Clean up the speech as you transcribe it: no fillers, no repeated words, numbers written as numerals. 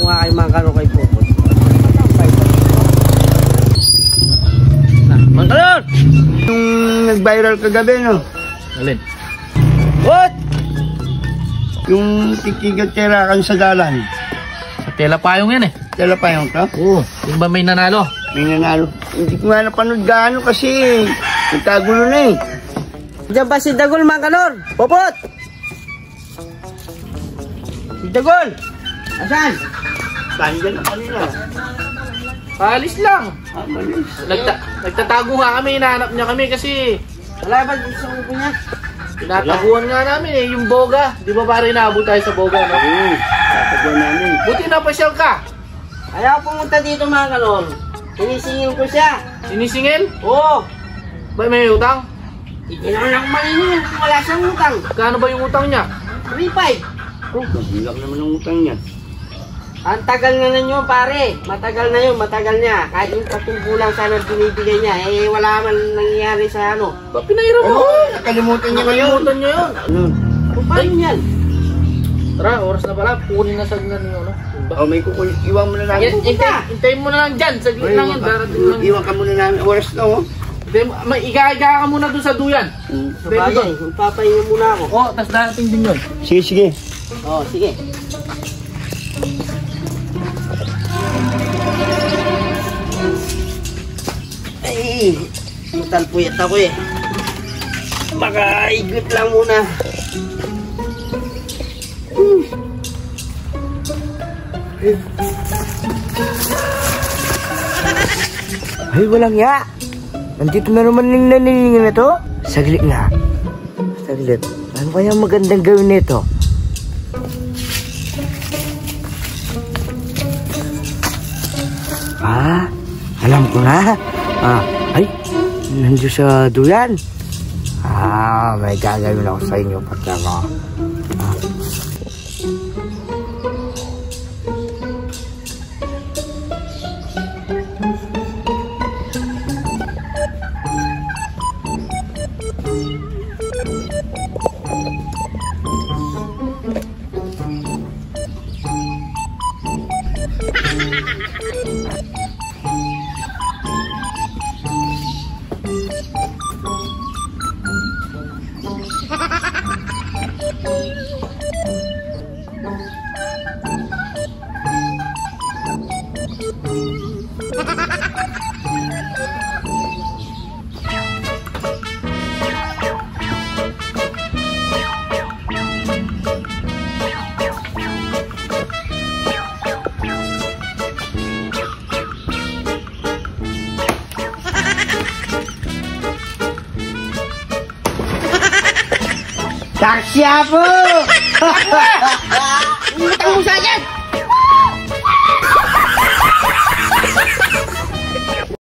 nga kayo mga kano kay Pupot. Mga kanon! Yung nag-viral kagabi, no? Alin? What? Yung kikigat-tirakan sa dalan. Sa tela payong yan eh. Tela pa yung to? Oo. Yung ba may nanalo? May nanalo. Hindi ko nga napanood gaano kasi nagkagulo na eh. Diyan ba si Dagol mga kanon? Pupot! Si Dagol! Asan? Tandyan na kanila. Alis lang. Malis. Nagtatago nga kami. Hinahanap niya kami kasi Wala ba sa upo niya? tinataguan nga namin eh. Yung boga. Di ba pare naabot tayo sa boga, no? Oo. Tataguan namin. Buti napasyal ka. Ayaw pumunta dito mga kanon. Sinisingil ko siya. Sinisingil? Oo. Ba may utang? Itinang lang maningil kung wala siyang utang. Kano ba yung utang niya? 3-5. Oh, hilak naman ang utang niya. Ang tagal na ninyo pare. Matagal na yun, matagal niya. Kahit yung 3 lang sana binibigay niya. Eh wala man nangyayari sa ano. Ba pinahira mo? Nakalimutan niya ngayon. Nakalimutan niya yun. Ano? Kung paano yan? Tara, oras na pala. Kunin na saglan yung ano. Oh, may kukunin. Iwan mo na namin. Hintayin mo na lang dyan. Saglit lang yan. Darating lang. Iwan ka muna namin. Oras na, oh. Iga-iga ka muna doon sa duyan. Sabagay, magpapahinga muna ako. Oo, tas darating din yun. Sige, sige. Oo, sige. Ay, matalpuyat ako eh. Baka igot lang muna. Ay, walang ya. Nandito na naman yung naniningin na to. Saglit nga. Saglit. Ano kaya magandang gawin nito? Ah, alam ko na. Ay, nandiyo sa duyan. May gagawin ako sa inyo pagka mo. Taksya po! Utang mo sa akin!